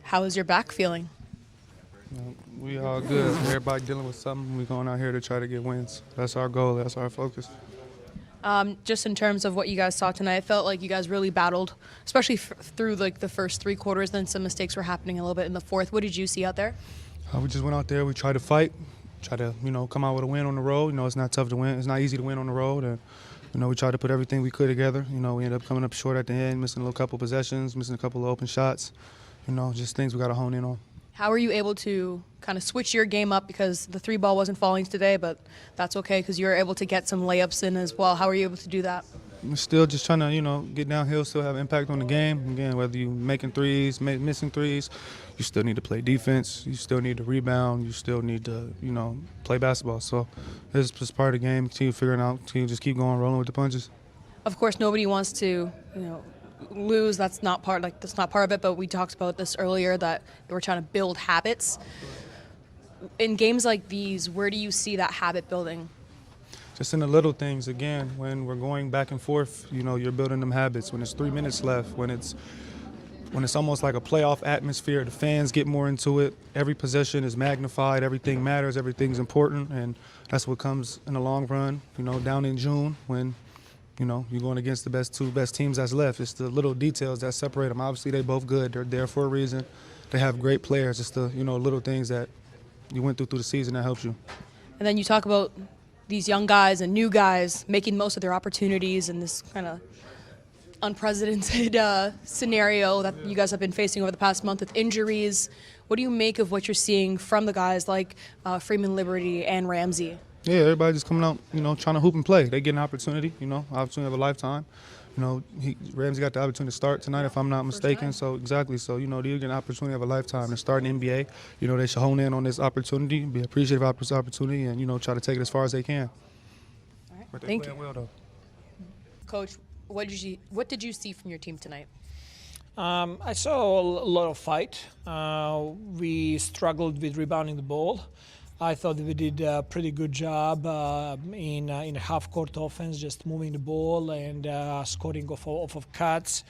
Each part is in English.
How is your back feeling? We all good. Everybody dealing with something. We're going out here to try to get wins. That's our goal. That's our focus. Just in terms of what you guys saw tonight, I felt like you guys really battled, especially through like the first three quarters. Then some mistakes were happening a little bit in the fourth. What did you see out there? We just went out there. We tried to fight, try to come out with a win on the road. It's not tough to win. It's not easy to win on the road, and we tried to put everything we could together. We ended up coming up short at the end, missing a little couple possessions, missing a couple of open shots. Just things we got to hone in on. How were you able to kind of switch your game up, because the three ball wasn't falling today, but that's okay because you were able to get some layups in as well. How were you able to do that? We're still just trying to, get downhill, still have impact on the game. Again, whether you making threes, missing threes, you still need to play defense. You still need to rebound. You still need to, play basketball. So this is just part of the game. Continue figuring out. Continue just keep going, rolling with the punches. Of course, nobody wants to, lose. That's not part of it. But we talked about this earlier, that we're trying to build habits. In games like these, where do you see that habit building? Just in the little things. Again, when we're going back and forth, you're building them habits. When it's 3 minutes left, when it's almost like a playoff atmosphere, the fans get more into it. Every possession is magnified. Everything matters. Everything's important, and that's what comes in the long run. Down in June when you're going against the two best teams that's left. It's the little details that separate them. Obviously, they both good. They're there for a reason. They have great players. It's the little things that you went through the season that helps you. And then you talk about these young guys and new guys making most of their opportunities in this kind of unprecedented scenario that you guys have been facing over the past month with injuries. What do you make of what you're seeing from the guys like Freeman Liberty and Ramsey? Yeah, everybody just coming out, trying to hoop and play. They get an opportunity, opportunity of a lifetime. Ramsey got the opportunity to start tonight, if I'm not mistaken. So exactly. So they get an opportunity of a lifetime to start in the NBA. They should hone in on this opportunity, be appreciative of this opportunity, and try to take it as far as they can. All right. But they Thank playing you, well though. Coach. What did you see from your team tonight? I saw a lot of fight. We struggled with rebounding the ball. I thought that we did a pretty good job in half-court offense, just moving the ball and scoring off of cuts.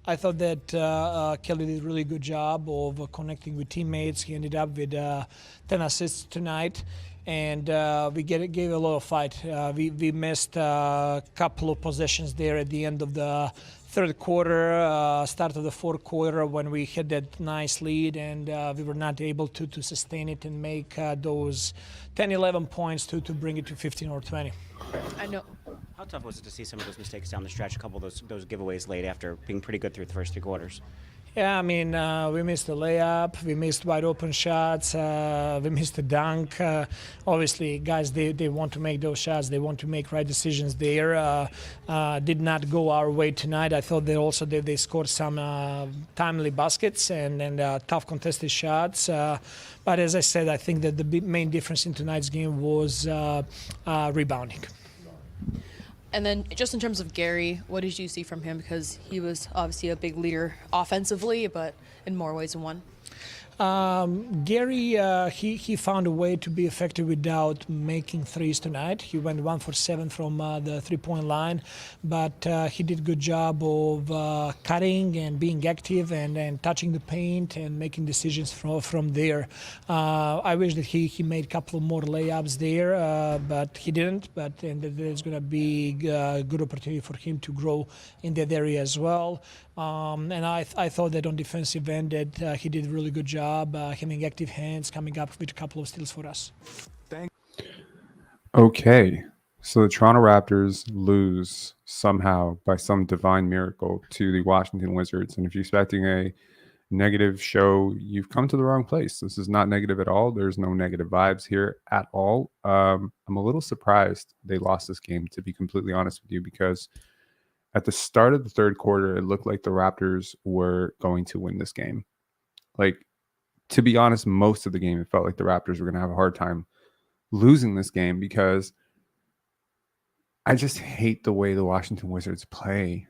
I thought that Kelly did a really good job of connecting with teammates. He ended up with 10 assists tonight. And we gave a lot of fight. We missed a couple of possessions there at the end of the third quarter, start of the fourth quarter, when we had that nice lead, and we were not able to sustain it and make those 10, 11 points to bring it to 15 or 20. I know. How tough was it to see some of those mistakes down the stretch, a couple of those giveaways late after being pretty good through the first three quarters? Yeah, I mean, we missed the layup, we missed wide open shots, we missed the dunk. Obviously, guys, they want to make those shots, they want to make right decisions there. Did not go our way tonight. I thought they scored some timely baskets and tough contested shots. But as I said, I think that the main difference in tonight's game was rebounding. And then just in terms of Gary, what did you see from him? Because he was obviously a big leader offensively, but in more ways than one. Gary, he found a way to be effective without making threes tonight. He went 1 for 7 from the three-point line, but he did a good job of cutting and being active and touching the paint and making decisions from there. I wish that he made a couple of more layups there, but he didn't. But there's going to be a good opportunity for him to grow in that area as well. And I thought that on defensive end that he did a really good job, having active hands, coming up with a couple of steals for us. Okay, so the Toronto Raptors lose somehow by some divine miracle to the Washington Wizards. And if you're expecting a negative show, you've come to the wrong place. This is not negative at all. There's no negative vibes here at all. I'm a little surprised they lost this game, to be completely honest with you, because at the start of the third quarter, it looked like the Raptors were going to win this game. Like, to be honest, most of the game, it felt like the Raptors were going to have a hard time losing this game, because I just hate the way the Washington Wizards play.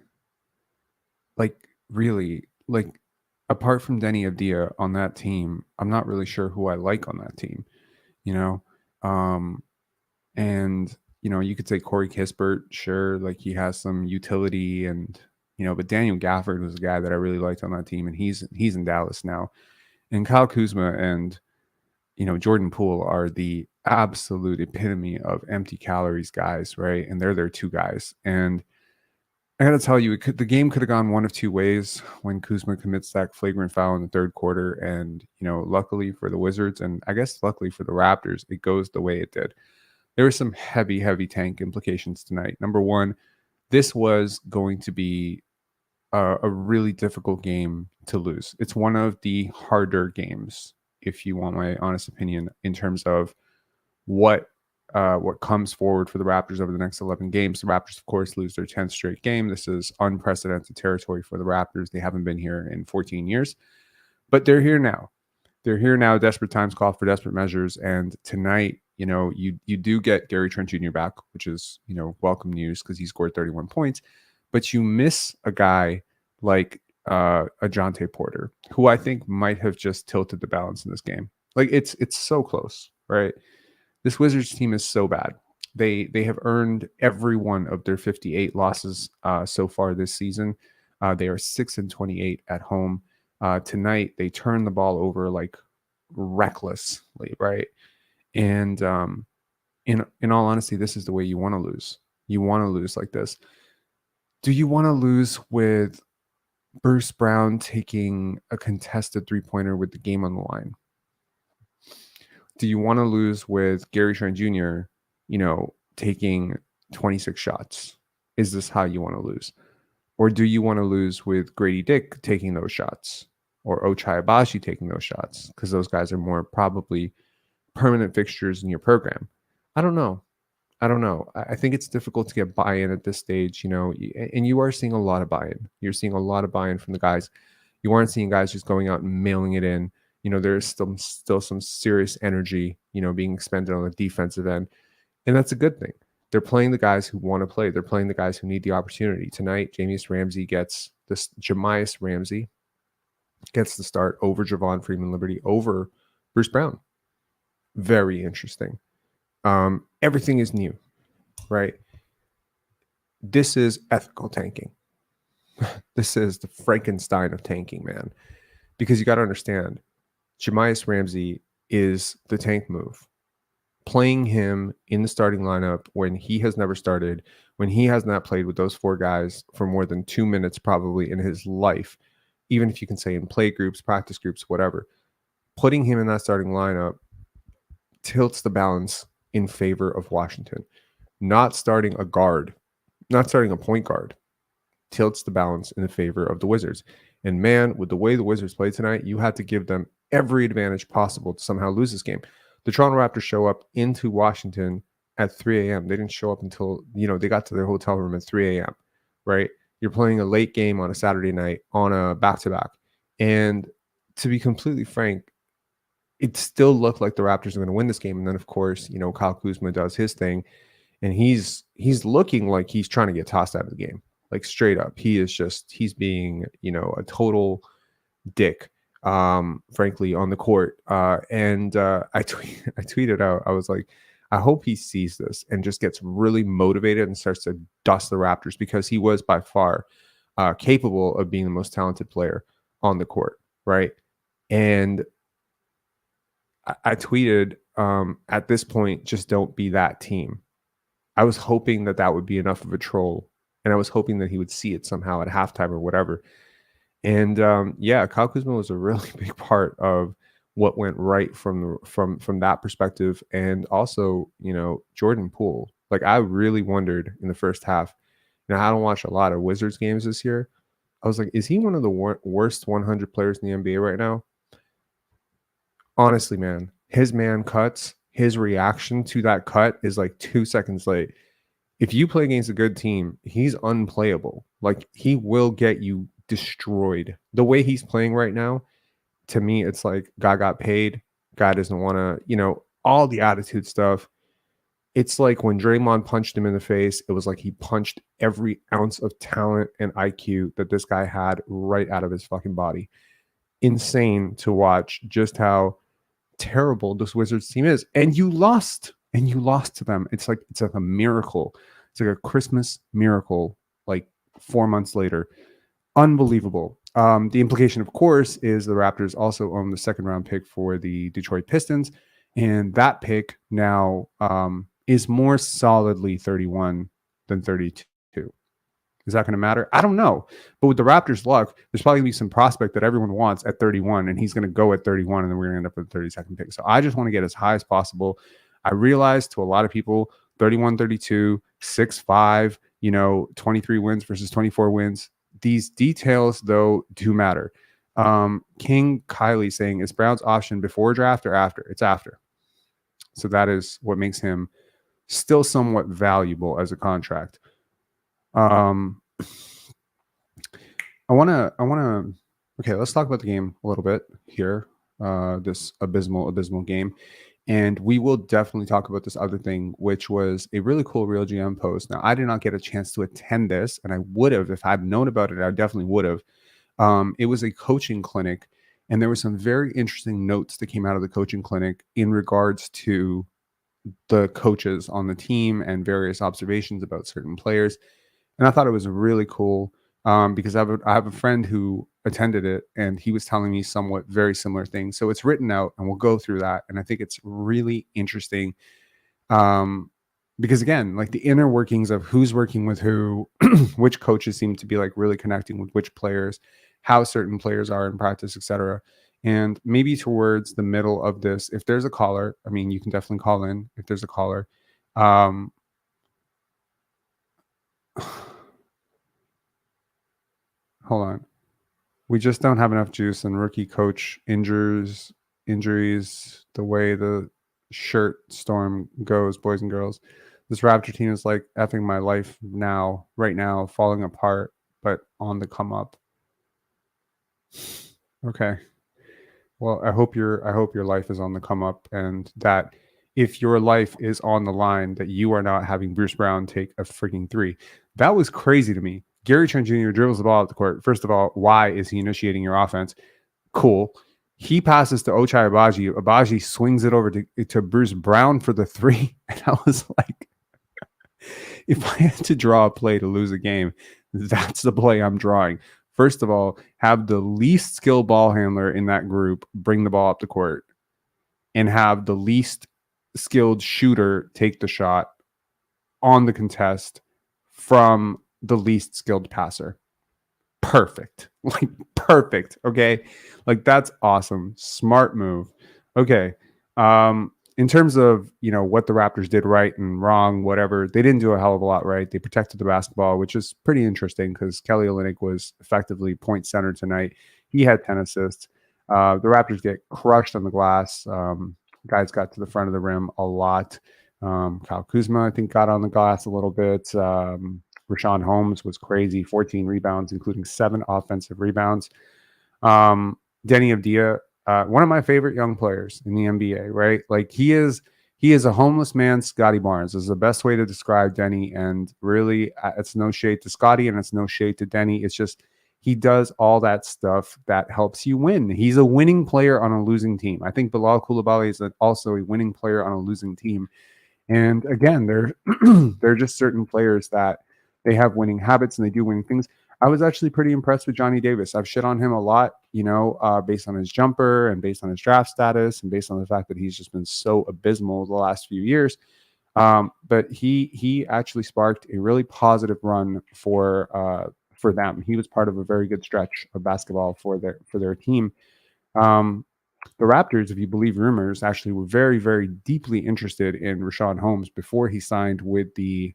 Like, really, like, apart from Deni Avdija on that team, I'm not really sure who I like on that team, and you could say Corey Kispert, sure, like he has some utility, and but Daniel Gafford was a guy that I really liked on that team, and he's in Dallas now. And Kyle Kuzma and Jordan Poole are the absolute epitome of empty calories guys, right? And they're their two guys. And I got to tell you, the game could have gone one of two ways when Kuzma commits that flagrant foul in the third quarter. And, luckily for the Wizards, and I guess luckily for the Raptors, it goes the way it did. There were some heavy, heavy tank implications tonight. Number one, this was going to be a really difficult game to lose. It's one of the harder games, if you want my honest opinion, in terms of what comes forward for the Raptors over the next 11 games. The Raptors, of course, lose their 10th straight game. This is unprecedented territory for the Raptors. They haven't been here in 14 years, but they're here now. They're here now. Desperate times call for desperate measures. And tonight, you do get Gary Trent Jr. back, which is, welcome news because he scored 31 points. But you miss a guy like Ajante Porter, who I think might have just tilted the balance in this game. Like it's so close, right? This Wizards team is so bad. They have earned every one of their 58 losses so far this season. They are 6-28 at home. Tonight they turn the ball over like recklessly, right? And in all honesty, this is the way you want to lose. You want to lose like this. Do you want to lose with Bruce Brown taking a contested three-pointer with the game on the line? Do you want to lose with Gary Trent Jr., taking 26 shots? Is this how you want to lose? Or do you want to lose with Grady Dick taking those shots? Or Ochai Agbaji taking those shots? Because those guys are more probably permanent fixtures in your program. I don't know. I think it's difficult to get buy-in at this stage, and you are seeing a lot of buy-in. You're seeing a lot of buy-in from the guys. You aren't seeing guys just going out and mailing it in. There's still some serious energy, being expended on the defensive end. And that's a good thing. They're playing the guys who want to play. They're playing the guys who need the opportunity. Tonight, Jamius Ramsey gets this. Jamias Ramsey gets the start over Javon Freeman-Liberty, over Bruce Brown. Very interesting. Everything is new, right? This is ethical tanking. This is the Frankenstein of tanking, man. Because you got to understand, Jamias Ramsey is the tank move. Playing him in the starting lineup when he has never started, when he has not played with those four guys for more than 2 minutes probably in his life, even if you can say in play groups, practice groups, whatever, putting him in that starting lineup tilts the balance in favor of Washington. Not starting a guard, not starting a point guard, tilts the balance in the favor of the Wizards. And man, with the way the Wizards played tonight, you had to give them every advantage possible to somehow lose this game. The Toronto Raptors show up into Washington at 3 a.m. They didn't show up until, they got to their hotel room at 3 a.m., right? You're playing a late game on a Saturday night on a back-to-back. And to be completely frank, it still looked like the Raptors are going to win this game. And then, of course, Kyle Kuzma does his thing. And he's looking like he's trying to get tossed out of the game. Like straight up. He's being, a total dick, frankly, on the court. I tweeted out, I was like, I hope he sees this and just gets really motivated and starts to dust the Raptors, because he was by far capable of being the most talented player on the court, right? And I tweeted, at this point, just don't be that team. I was hoping that would be enough of a troll, and I was hoping that he would see it somehow at halftime or whatever. And Kyle Kuzma was a really big part of what went right from that perspective. And also, Jordan Poole. Like, I really wondered in the first half. I don't watch a lot of Wizards games this year. I was like, is he one of the worst 100 players in the NBA right now? Honestly, man, his man cuts, his reaction to that cut is like 2 seconds late. If you play against a good team, he's unplayable. Like, he will get you destroyed. The way he's playing right now, to me, it's like guy got paid. Guy doesn't want to, all the attitude stuff. It's like when Draymond punched him in the face, it was like he punched every ounce of talent and IQ that this guy had right out of his fucking body. Insane to watch just how terrible this Wizards team is. And you lost to them. It's like a miracle. It's like a Christmas miracle, like 4 months later. unbelievable. The implication, of course, is the Raptors also own the second round pick for the Detroit Pistons. And that pick now is more solidly 31 than 32. Is that going to matter? I don't know. But with the Raptors' luck, there's probably going to be some prospect that everyone wants at 31, and he's going to go at 31, and then we're going to end up with the 32nd pick. So I just want to get as high as possible. I realize to a lot of people, 31, 32, 6-5, 23 wins versus 24 wins. These details, though, do matter. King Kylie saying, is Brown's option before draft or after? It's after. So that is what makes him still somewhat valuable as a contract. I want to, okay, let's talk about the game a little bit here. This abysmal game. And we will definitely talk about this other thing, which was a really cool Real GM post. Now, I did not get a chance to attend this, and I would have, if I'd known about it, I definitely would have. It was a coaching clinic, and there were some very interesting notes that came out of the coaching clinic in regards to the coaches on the team and various observations about certain players. And I thought it was really cool because I have a friend who attended it, and he was telling me somewhat very similar things. So it's written out, and we'll go through that. And I think it's really interesting because, again, like the inner workings of who's working with who, which coaches seem to be like really connecting with which players, how certain players are in practice, etc. And maybe towards the middle of this, if there's a caller, I mean, you can definitely call in if there's a caller. Hold on. We just don't have enough juice, and rookie coach injuries, the way the shirt storm goes, boys and girls. This Raptor team is like effing my life right now, falling apart, but on the come up. Okay. Well, I hope your life is on the come up, and that if your life is on the line, that you are not having Bruce Brown take a freaking three. That was crazy to me. Gary Trent Jr. dribbles the ball at the court. First of all, why is he initiating your offense? Cool. He passes to Ochai Agbaji. Agbaji swings it over to Bruce Brown for the three. And I was like, if I had to draw a play to lose a game, that's the play I'm drawing. First of all, have the least skilled ball handler in that group bring the ball up the court, and have the least skilled shooter take the shot on the contest from the least skilled passer. Perfect. Like perfect. Okay. Like that's awesome. Smart move. Okay. In terms of, what the Raptors did right and wrong, whatever, they didn't do a hell of a lot right. They protected the basketball, which is pretty interesting because Kelly Olynyk was effectively point center tonight. He had 10 assists. The Raptors get crushed on the glass. Guys got to the front of the rim a lot. Kyle Kuzma, I think, got on the glass a little bit. Rashawn Holmes was crazy, 14 rebounds, including 7 offensive rebounds. Deni Avdija, one of my favorite young players in the NBA, right? Like he is a homeless man, Scotty Barnes is the best way to describe Deni. And really, it's no shade to Scotty and it's no shade to Deni. It's just he does all that stuff that helps you win. He's a winning player on a losing team. I think Bilal Coulibaly is also a winning player on a losing team. And again, they're just certain players that they have winning habits and they do winning things. I was actually pretty impressed with Johnny Davis. I've shit on him a lot, based on his jumper and based on his draft status and based on the fact that he's just been so abysmal the last few years. But he actually sparked a really positive run for them. He was part of a very good stretch of basketball for their team. The Raptors, if you believe rumors, actually were very, very deeply interested in Rashawn Holmes before he signed with the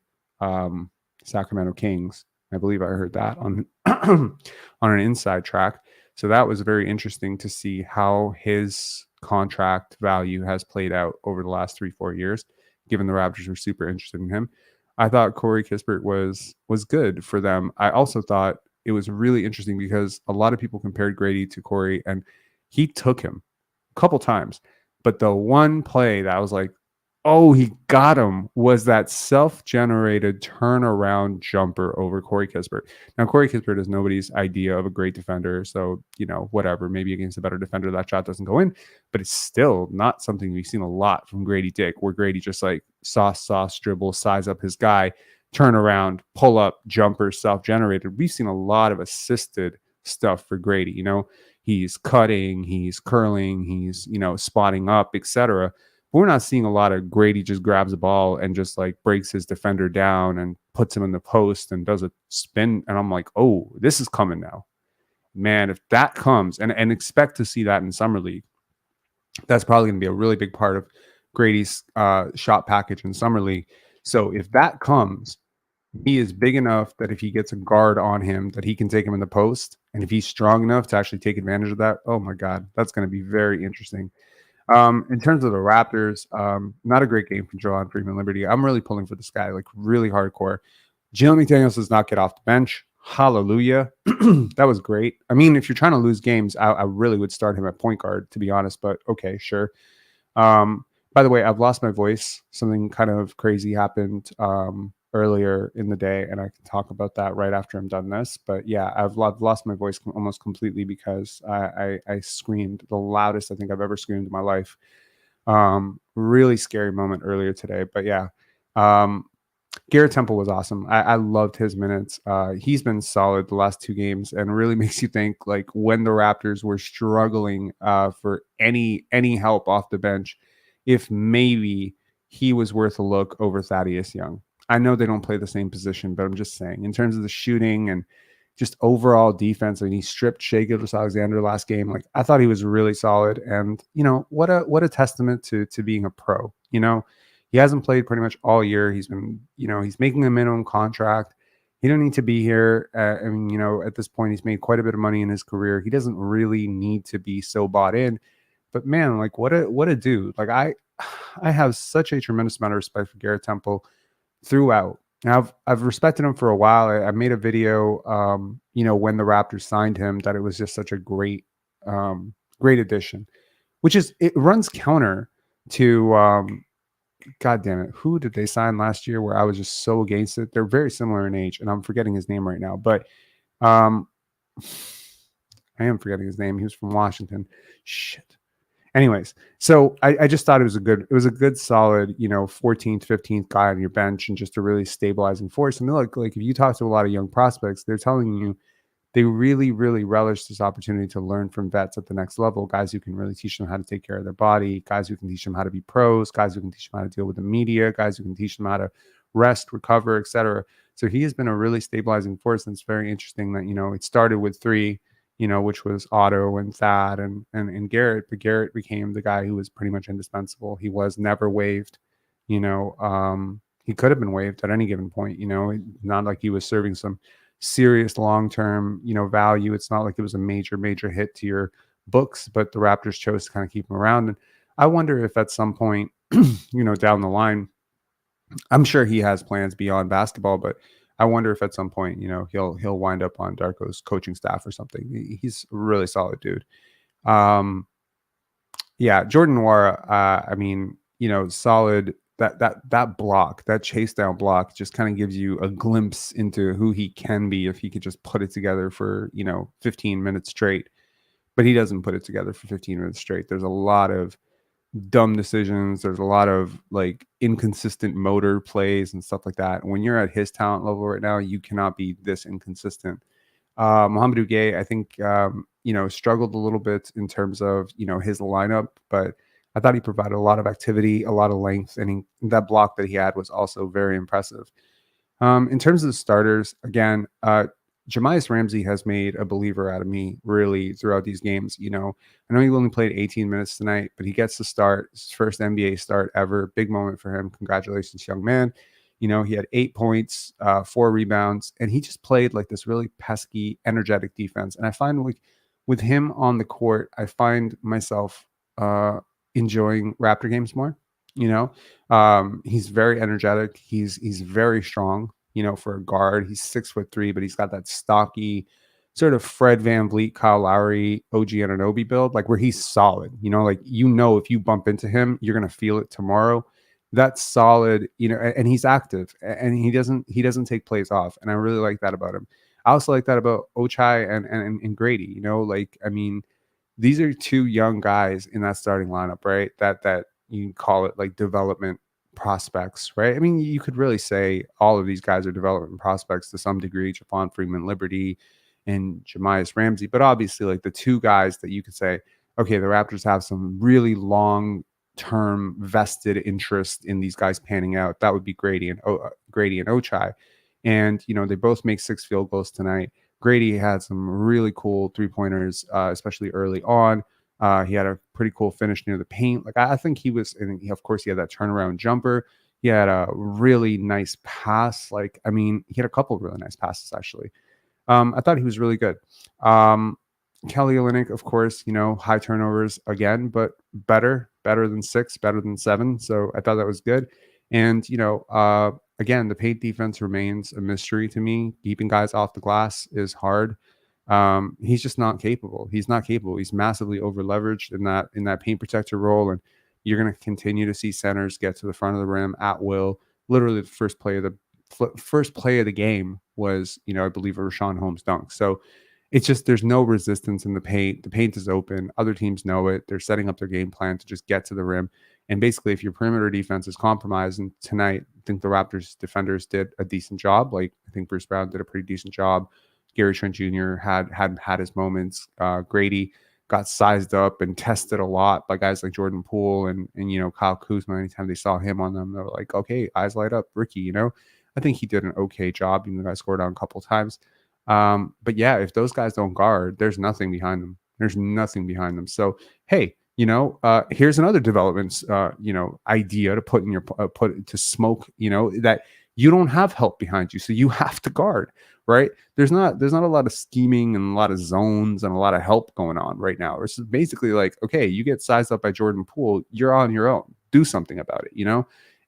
Sacramento Kings. I believe I heard that on an inside track. So that was very interesting to see how his contract value has played out over the last 3-4 years, given the Raptors were super interested in him. I thought Corey Kispert was good for them. I also thought it was really interesting because a lot of people compared Grady to Corey, and he took him a couple times. But the one play that I was like, oh, he got him, was that self-generated turnaround jumper over Corey Kispert. Now, Corey Kispert is nobody's idea of a great defender. So, whatever, maybe against a better defender, that shot doesn't go in, but it's still not something we've seen a lot from Grady Dick, where Grady just like sauce, dribble, size up his guy, turnaround, pull up, jumper, self-generated. We've seen a lot of assisted stuff for Grady. He's cutting, he's curling, he's, spotting up, etc. But we're not seeing a lot of Grady just grabs a ball and just like breaks his defender down and puts him in the post and does a spin. And I'm like, oh, this is coming now. Man, if that comes, and expect to see that in Summer League, that's probably going to be a really big part of Grady's shot package in Summer League. So if that comes, he is big enough that if he gets a guard on him, that he can take him in the post. And if he's strong enough to actually take advantage of that, oh my God, that's going to be very interesting. In terms of the Raptors, not a great game from Joel Freeman Liberty. I'm really pulling for this guy, like really hardcore. Jalen McDaniels does not get off the bench. Hallelujah. That was great. I mean, if you're trying to lose games, I really would start him at point guard, to be honest, but okay, sure. By the way, I've lost my voice. Something kind of crazy happened earlier in the day, and I can talk about that right after I'm done this. But yeah, I've lost my voice almost completely because I screamed the loudest I think I've ever screamed in my life. Really scary moment earlier today. But yeah, Garrett Temple was awesome. I loved his minutes. He's been solid the last 2 games, and really makes you think, like, when the Raptors were struggling for any help off the bench, if maybe he was worth a look over Thaddeus Young. I know they don't play the same position, but I'm just saying, in terms of the shooting and just overall defense, I mean, he stripped Shai Gilgeous-Alexander last game. Like, I thought he was really solid, and what a testament to being a pro. He hasn't played pretty much all year. He's been, he's making a minimum contract. He don't need to be here. I mean, at this point, he's made quite a bit of money in his career. He doesn't really need to be so bought in. But man, like, what a dude. Like, I have such a tremendous amount of respect for Garrett Temple throughout. Now, I've respected him for a while. I made a video, when the Raptors signed him, that it was just such a great addition, which is, it runs counter to, God damn it, who did they sign last year where I was just so against it? They're very similar in age, and I'm forgetting his name right now, but I am forgetting his name. He was from Washington. Shit. Anyways, so I just thought it was a good solid, 14th, 15th guy on your bench, and just a really stabilizing force. I mean, like if you talk to a lot of young prospects, they're telling you they really, really relish this opportunity to learn from vets at the next level, guys who can really teach them how to take care of their body, guys who can teach them how to be pros, guys who can teach them how to deal with the media, guys who can teach them how to rest, recover, etc. So he has been a really stabilizing force, and it's very interesting that, it started with 3, which was Otto and Thad and Garrett, but Garrett became the guy who was pretty much indispensable. He was never waived. He could have been waived at any given point. Not like he was serving some serious long-term, value. It's not like it was a major hit to your books, but the Raptors chose to kind of keep him around. And I wonder if at some point, down the line, I'm sure he has plans beyond basketball, but I wonder if at some point, he'll wind up on Darko's coaching staff or something. He's a really solid dude. Jordan Nwora, I mean, solid. That block, that chase down block, just kind of gives you a glimpse into who he can be if he could just put it together for 15 minutes straight. But he doesn't put it together for 15 minutes straight. There's a lot of dumb decisions. There's a lot of like inconsistent motor plays and stuff like that. When you're at his talent level right now, you cannot be this inconsistent. Mohamed Ugay, I think, struggled a little bit in terms of, his lineup, but I thought he provided a lot of activity, a lot of length, and that block that he had was also very impressive. In terms of the starters, again, Jamias Ramsey has made a believer out of me really throughout these games. I know he only played 18 minutes tonight, but he gets to start his first NBA start ever. Big moment for him. Congratulations, young man. He had 8 points, 4 rebounds, and he just played like this really pesky, energetic defense. And I find with him on the court, I find myself enjoying Raptor games more. He's very energetic. He's very strong. For a guard, he's 6'3", but he's got that stocky sort of Fred VanVleet, Kyle Lowry, OG Anunoby build, like where he's solid. If you bump into him, you're gonna feel it tomorrow. That's solid. And he's active, and he doesn't take plays off, and I really like that about him. I also like that about Ochai and Grady. These are 2 young guys in that starting lineup, right? That you call it like development prospects, right? I mean, you could really say all of these guys are development prospects to some degree, Javon Freeman Liberty and Jemias Ramsey. But obviously, like the two guys that you could say, okay, the Raptors have some really long-term vested interest in these guys panning out. That would be Grady and Ochai. And, they both make 6 field goals tonight. Grady had some really cool 3-pointers, especially early on. He had a pretty cool finish near the paint. Like I think he was, and of course he had that turnaround jumper. He had a really nice pass. Like, I mean, he had a couple of really nice passes actually. I thought he was really good. Kelly Olynyk, of course, high turnovers again, but better than 6, better than 7. So I thought that was good. And, again, the paint defense remains a mystery to me. Keeping guys off the glass is hard. He's just not capable. He's not capable. He's massively over leveraged in that paint protector role. And you're going to continue to see centers get to the front of the rim at will. Literally the first play of the game was, I believe, a Rashawn Holmes dunk. So it's just, there's no resistance in the paint. The paint is open. Other teams know it. They're setting up their game plan to just get to the rim. And basically, if your perimeter defense is compromised, and tonight, I think the Raptors defenders did a decent job. Like, I think Bruce Brown did a pretty decent job. Gary Trent Jr. had his moments. Grady got sized up and tested a lot by guys like Jordan Poole and Kyle Kuzma. Anytime they saw him on them, they were like, okay, eyes light up, Ricky. I think he did an okay job. Even though I scored on a couple of times. But yeah, if those guys don't guard, there's nothing behind them. There's nothing behind them. So hey, here's another development, idea to put in your put to smoke. That you don't have help behind you, so you have to guard. Right? There's not a lot of scheming and a lot of zones and a lot of help going on right now. It's basically like, okay, you get sized up by Jordan Poole, you're on your own. Do something about it.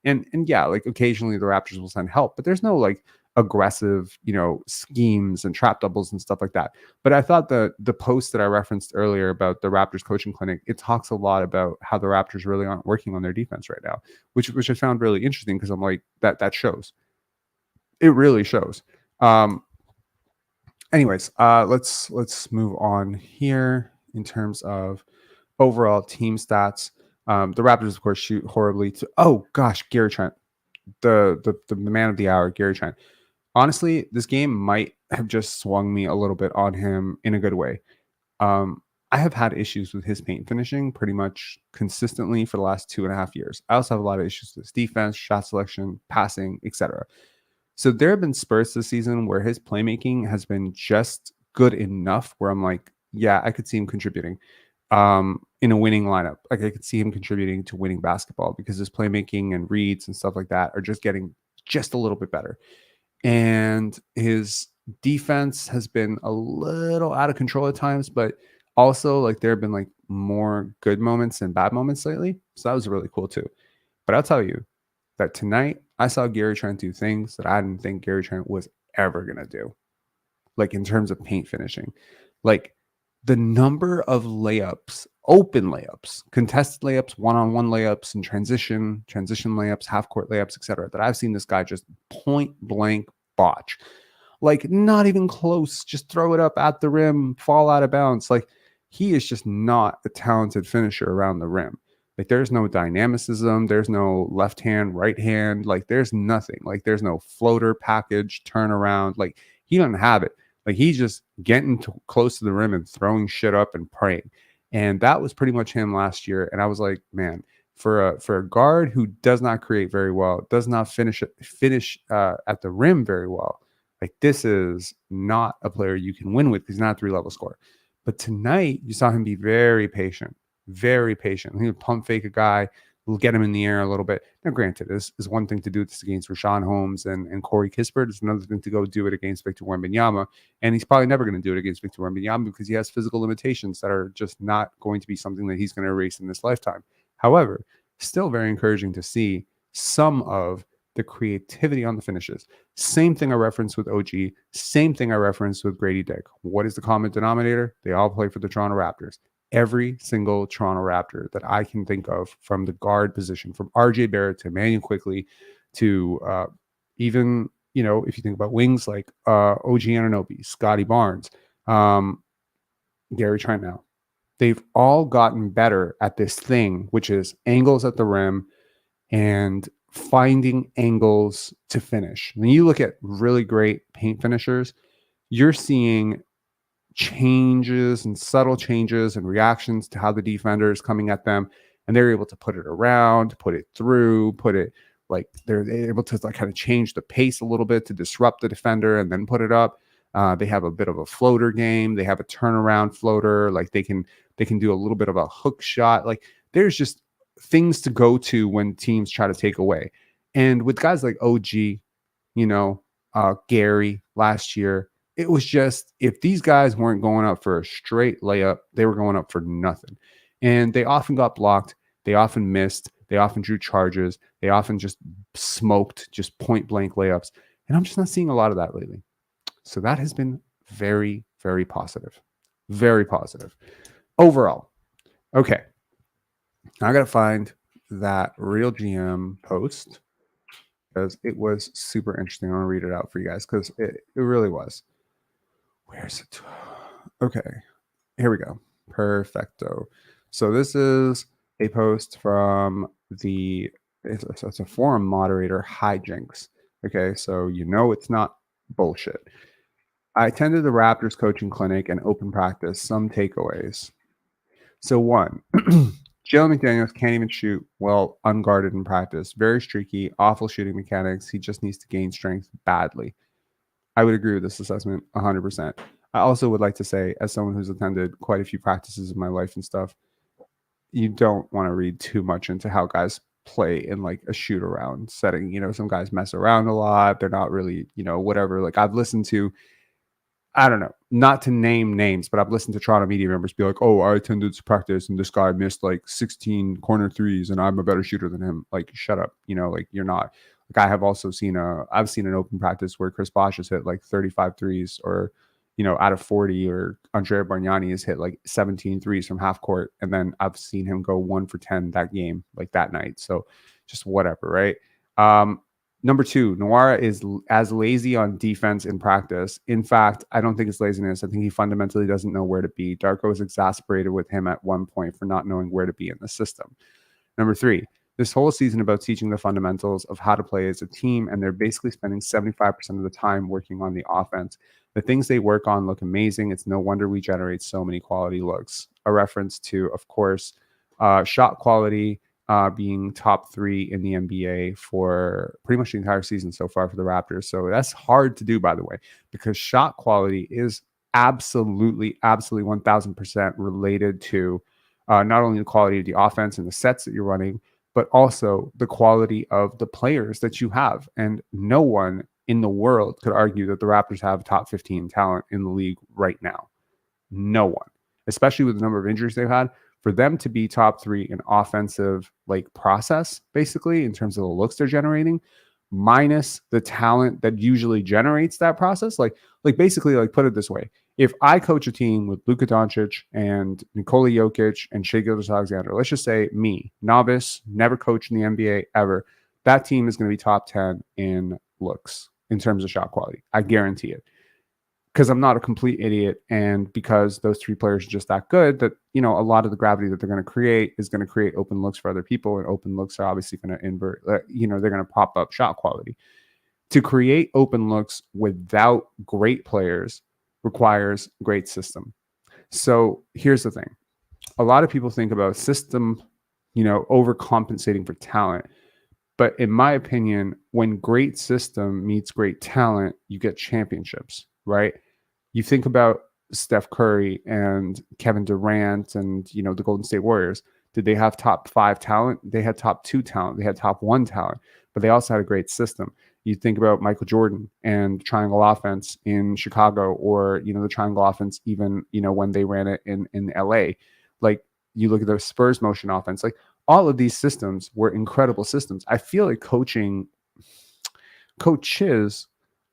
And yeah, like occasionally the Raptors will send help, but there's no like aggressive, schemes and trap doubles and stuff like that. But I thought the post that I referenced earlier about the Raptors coaching clinic, it talks a lot about how the Raptors really aren't working on their defense right now, which I found really interesting because I'm like, that shows. It really shows. Anyways, let's move on here in terms of overall team stats. The Raptors, of course, shoot horribly. Oh gosh, Gary Trent, the man of the hour, Gary Trent. Honestly, this game might have just swung me a little bit on him in a good way. I have had issues with his paint finishing pretty much consistently for the last 2.5 years. I also have a lot of issues with his defense, shot selection, passing, etc. So there have been spurts this season where his playmaking has been just good enough where I'm like, yeah, I could see him contributing in a winning lineup. Like I could see him contributing to winning basketball because his playmaking and reads and stuff like that are just getting just a little bit better. And his defense has been a little out of control at times, but also like there have been like more good moments and bad moments lately. So that was really cool too. But I'll tell you that tonight I saw Gary Trent do things that I didn't think Gary Trent was ever going to do. Like in terms of paint finishing, like the number of layups, open layups, contested layups, one-on-one layups, and transition layups, half-court layups, etc. that I've seen this guy just point blank botch. Like not even close, just throw it up at the rim, fall out of bounds. Like he is just not a talented finisher around the rim. Like there's no dynamicism, there's no left hand, right hand, like there's nothing. Like there's no floater package, turnaround. Like he doesn't have it. Like he's just getting close to the rim and throwing shit up and praying. And that was pretty much him last year. And I was like, man, for a guard who does not create very well, does not finish at the rim very well, like this is not a player you can win with because he's not a 3-level scorer. But tonight you saw him be very patient. Very patient. He would pump fake a guy, will get him in the air a little bit. Now, granted, this is one thing to do this against Rashawn Holmes and Corey Kispert. It's another thing to go do it against Victor Wembanyama. And he's probably never going to do it against Victor Wembanyama because he has physical limitations that are just not going to be something that he's going to erase in this lifetime. However, still very encouraging to see some of the creativity on the finishes. Same thing I referenced with OG. Same thing I referenced with Grady Dick. What is the common denominator? They all play for the Toronto Raptors. Every single Toronto Raptor that I can think of from the guard position, from RJ Barrett to Emmanuel Quickley to even, if you think about wings like OG Anunoby, Scotty Barnes, Gary Trent now, they've all gotten better at this thing, which is angles at the rim and finding angles to finish. When you look at really great paint finishers, you're seeing changes and subtle changes and reactions to how the defender is coming at them, and they're able to put it around, put it through, put it like they're able to like kind of change the pace a little bit to disrupt the defender and then put it up. They have a bit of a floater game. They have a turnaround floater. Like they can do a little bit of a hook shot. Like there's just things to go to when teams try to take away. And with guys like OG, Gary last year, it was just, if these guys weren't going up for a straight layup, they were going up for nothing. And they often got blocked. They often missed. They often drew charges. They often just smoked just point blank layups. And I'm just not seeing a lot of that lately. So that has been very, very positive. Very positive. Overall. Okay. Now I got to find that Real GM post because it was super interesting. I want to read it out for you guys because it really was. Where's it? Okay. Here we go. Perfecto. So this is a post from it's a forum moderator, Hijinks. Okay. So it's not bullshit. I attended the Raptors coaching clinic and open practice. Some takeaways. So 1, Jalen McDaniels can't even shoot well unguarded in practice. Very streaky, awful shooting mechanics. He just needs to gain strength badly. I would agree with this assessment 100%. I also would like to say, as someone who's attended quite a few practices in my life and stuff, you don't want to read too much into how guys play in like a shoot around setting. Some guys mess around a lot. They're not really, whatever. Like I've listened to, I don't know, not to name names, but I've listened to Toronto media members be like, oh, I attended this practice and this guy missed like 16 corner threes and I'm a better shooter than him. Like, shut up. Like you're not. Like I have also I've seen an open practice where Chris Bosh has hit like 35 threes or, out of 40, or Andrea Bargnani has hit like 17 threes from half court. And then I've seen him go 1 for 10 that game, like that night. So just whatever. Right. Number 2, Nwora is as lazy on defense in practice. In fact, I don't think it's laziness. I think he fundamentally doesn't know where to be. Darko was exasperated with him at one point for not knowing where to be in the system. Number 3, this whole season about teaching the fundamentals of how to play as a team, and they're basically spending 75% of the time working on the offense. The things they work on look amazing. It's no wonder we generate so many quality looks. A reference to, of course, shot quality, being top 3 in the NBA for pretty much the entire season so far for the Raptors. So that's hard to do, by the way, because shot quality is absolutely 1000% related to not only the quality of the offense and the sets that you're running, but also the quality of the players that you have. And no one in the world could argue that the Raptors have top 15 talent in the league right now. No one, especially with the number of injuries they've had. For them to be top 3 in offensive process, basically in terms of the looks they're generating, minus the talent that usually generates that process, basically put it this way: if I coach a team with Luka Doncic and Nikola Jokic and Shai Gilgeous-Alexander, let's just say me, novice, never coached in the NBA ever, that team is going to be top 10 in looks in terms of shot quality. I guarantee it. Because I'm not a complete idiot, and because those 3 players are just that good, that a lot of the gravity that they're going to create is going to create open looks for other people, and open looks are obviously going to invert. They're going to prop up shot quality. To create open looks without great players requires great system. So here's the thing: a lot of people think about system, overcompensating for talent. But in my opinion, when great system meets great talent, you get championships, right? You think about Steph Curry and Kevin Durant and, the Golden State Warriors. Did they have top 5 talent? They had top 2 talent. They had top 1 talent, but they also had a great system. You think about Michael Jordan and triangle offense in Chicago, or, the triangle offense, even, when they ran it in LA. Like, you look at the Spurs motion offense, all of these systems were incredible systems. I feel like coaches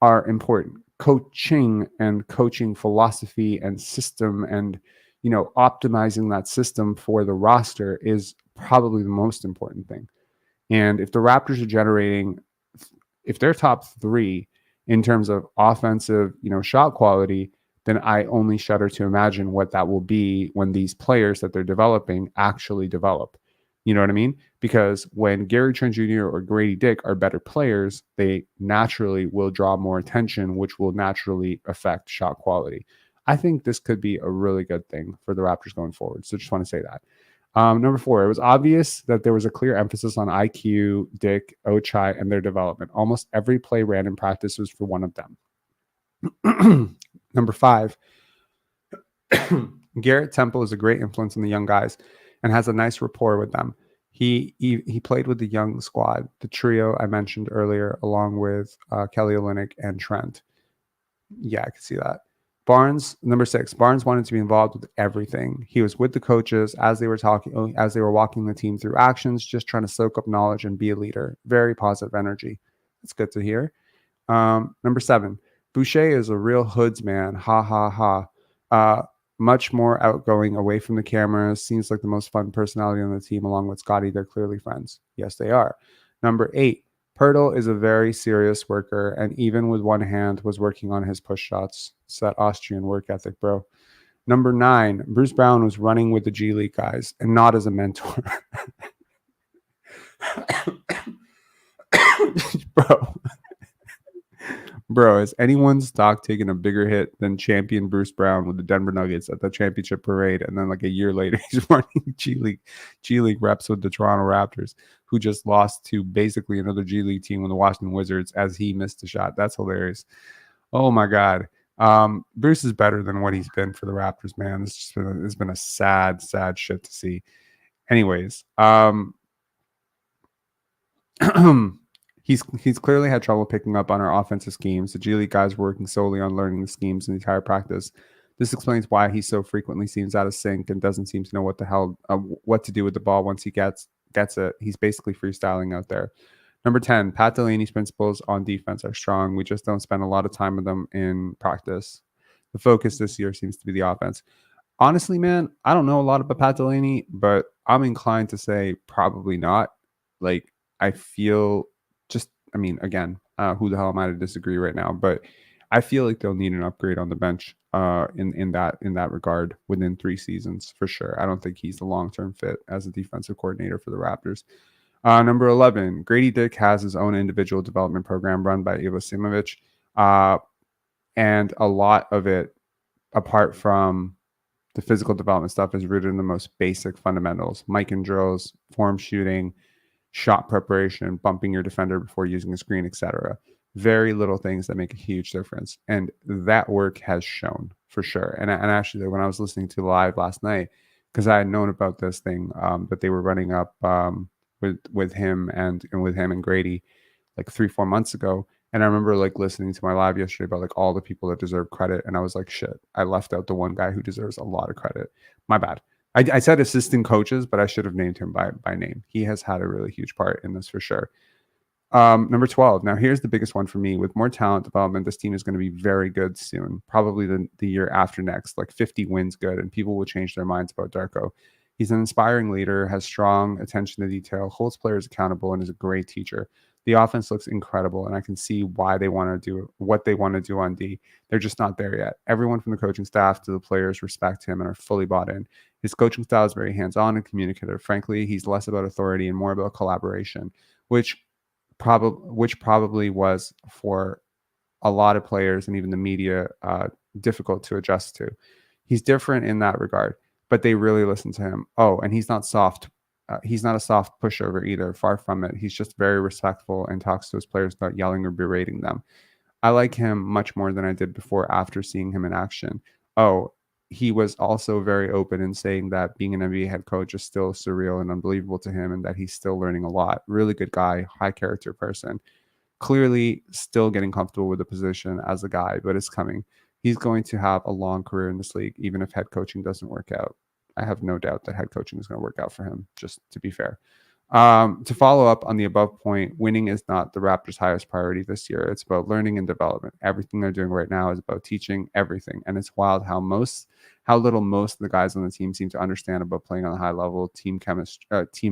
are important. Coaching and coaching philosophy and system and, optimizing that system for the roster is probably the most important thing. And if the Raptors are generating, if they're top 3 in terms of offensive, shot quality, then I only shudder to imagine what that will be when these players that they're developing actually develop. You know what I mean? Because when Gary Trent Jr. or Grady Dick are better players, they naturally will draw more attention, which will naturally affect shot quality. I think this could be a really good thing for the Raptors going forward. So just want to say that. Number 4, it was obvious that there was a clear emphasis on IQ, Dick, Ochai, and their development. Almost every play ran in practice was for one of them. Number 5, Garrett Temple is a great influence on the young guys and has a nice rapport with them. He played with the young squad, the trio I mentioned earlier, along with Kelly Olynyk and Trent. Yeah, I can see that. Barnes, number 6, Barnes wanted to be involved with everything. He was with the coaches as they were walking the team through actions, just trying to soak up knowledge and be a leader. Very positive energy. That's good to hear. Number 7, Boucher is a real hoods man. Ha ha ha. Much more outgoing, away from the cameras. Seems like the most fun personality on the team, along with Scotty. They're clearly friends. Yes, they are. Number 8, Pirtle is a very serious worker, and even with one hand was working on his push shots. It's that Austrian work ethic, bro. Number 9, Bruce Brown was running with the G League guys and not as a mentor. Bro, has anyone's stock taken a bigger hit than champion Bruce Brown with the Denver Nuggets at the championship parade? And then like a year later, he's running G League reps with the Toronto Raptors, who just lost to basically another G League team with the Washington Wizards as he missed a shot. That's hilarious. Oh my God. Bruce is better than what he's been for the Raptors, man. It's been a sad shit to see. Anyways, He's clearly had trouble picking up on our offensive schemes. The G League guys were working solely on learning the schemes in the entire practice. This explains why he so frequently seems out of sync and doesn't seem to know what to do with the ball once he gets it. He's basically freestyling out there. Number 10, Pat Delaney's principles on defense are strong. We just don't spend a lot of time with them in practice. The focus this year seems to be the offense. Honestly, man, I don't know a lot about Pat Delaney, but I'm inclined to say probably not. Like, I feel again, who the hell am I to disagree right now? But I feel like they'll need an upgrade on the bench in that regard within 3 seasons for sure. I don't think he's the long-term fit as a defensive coordinator for the Raptors. Number 11, Grady Dick has his own individual development program run by Ivo Simovic, and a lot of it, apart from the physical development stuff, is rooted in the most basic fundamentals: mic and drills, form shooting, shot preparation, bumping your defender before using a screen, etc. Very little things that make a huge difference. And that work has shown for sure. And actually, when I was listening to live last night, because I had known about this thing that they were running up with him and Grady like 3-4 months ago. And I remember like listening to my live yesterday about like all the people that deserve credit. And I was like, shit, I left out the one guy who deserves a lot of credit. My bad. I said assistant coaches, but I should have named him by name. He has had a really huge part in this for sure. Number 12. Now, here's the biggest one for me. With more talent development, this team is going to be very good soon. Probably the year after next, like 50 wins good, and people will change their minds about Darko. He's an inspiring leader, has strong attention to detail, holds players accountable, and is a great teacher. The offense looks incredible, and I can see why they want to do what they want to do on D. They're just not there yet. Everyone from the coaching staff to the players respect him and are fully bought in. His coaching style is very hands-on and communicative. Frankly, he's less about authority and more about collaboration, which probably was for a lot of players and even the media difficult to adjust to. He's different in that regard, but they really listen to him. Oh, and he's not soft. He's not a soft pushover either. Far from it. He's just very respectful and talks to his players without yelling or berating them. I like him much more than I did before after seeing him in action. Oh, he was also very open in saying that being an NBA head coach is still surreal and unbelievable to him and that he's still learning a lot. Really good guy, high character person. Clearly still getting comfortable with the position as a guy, but it's coming. He's going to have a long career in this league, even if head coaching doesn't work out. I have no doubt that head coaching is going to work out for him, just to be fair. To follow up on the above point, winning is not the Raptors' highest priority this year. It's about learning and development. Everything they're doing right now is about teaching everything. And it's wild how little most of the guys on the team seem to understand about playing on a high level team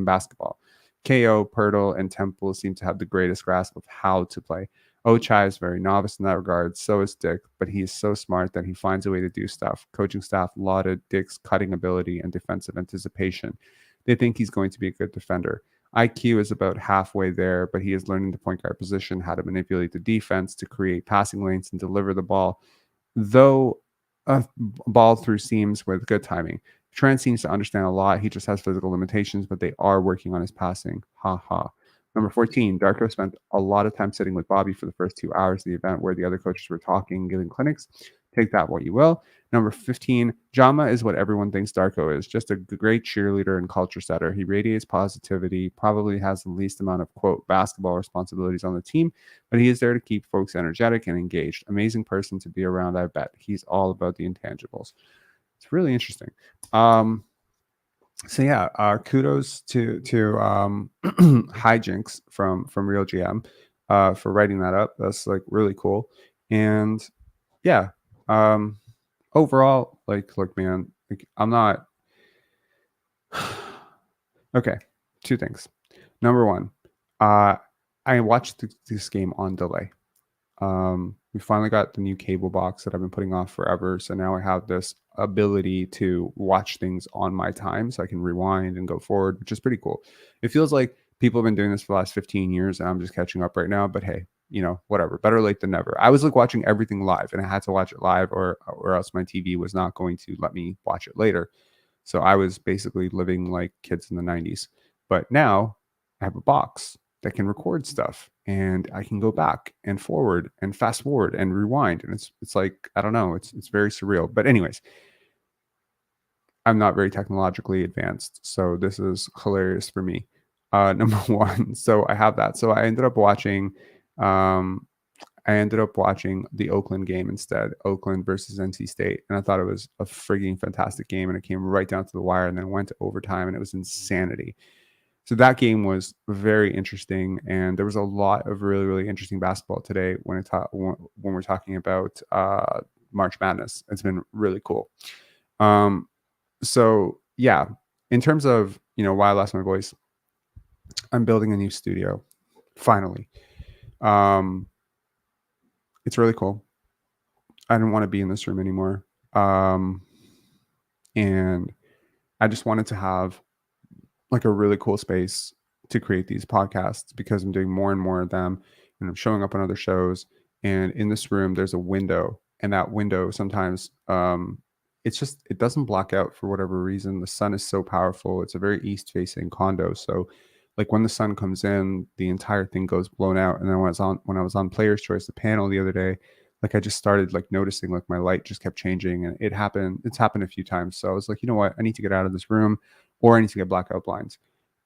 basketball. KO, Pirtle, and Temple seem to have the greatest grasp of how to play. Ochai is very novice in that regard. So is Dick, but he is so smart that he finds a way to do stuff. Coaching staff lauded Dick's cutting ability and defensive anticipation. they think he's going to be a good defender. IQ is about halfway there, but he is learning the point guard position, how to manipulate the defense, to create passing lanes and deliver the ball, though a ball through seams with good timing. Trent seems to understand a lot. He just has physical limitations, but they are working on his passing. Ha ha. Number 14, Darko spent a lot of time sitting with Bobby for the first 2 hours of the event where the other coaches were talking, giving clinics. Take that what you will. Number 15, Jama is what everyone thinks Darko is, just a great cheerleader and culture setter. He radiates positivity, probably has the least amount of, quote, basketball responsibilities on the team, but he is there to keep folks energetic and engaged. Amazing person to be around, I bet. He's all about the intangibles. It's really interesting. So yeah, kudos to Hijinks from Real GM for writing that up. That's like really cool. And yeah, overall, like, look, man, like, I'm not okay. Two things. Number one, I watched this game on delay. We finally got the new cable box that I've been putting off forever. So now I have this ability to watch things on my time, so I can rewind and go forward, which is pretty cool. It feels like people have been doing this for the last 15 years and I'm just catching up right now, but hey, you know, whatever, better late than never. I was like watching everything live and I had to watch it live or else my TV was not going to let me watch it later. So I was basically living like kids in the 90s. But now I have a box that can record stuff and I can go back and forward and fast forward and rewind. And it's like, I don't know, it's very surreal. But anyways, I'm not very technologically advanced. So this is hilarious for me. Number one. So I have that. So I ended up watching the Oakland game instead, Oakland versus NC State. And I thought it was a frigging fantastic game. And it came right down to the wire and then went to overtime and it was insanity. So that game was very interesting, and there was a lot of really, really interesting basketball today when we're talking about March Madness. It's been really cool. So yeah, in terms of, you know, why I lost my voice, I'm building a new studio. Finally, it's really cool. I didn't want to be in this room anymore, and I just wanted to have like a really cool space to create these podcasts because I'm doing more and more of them and I'm showing up on other shows. And in this room, there's a window, and that window sometimes it doesn't block out for whatever reason. The sun is so powerful. It's a very east facing condo. So like when the sun comes in, the entire thing goes blown out. And then when I was on Player's Choice, the panel the other day, like I just started like noticing like my light just kept changing, and it's happened a few times. So I was like, you know what, I need to get out of this room, or I need to get blackout blinds.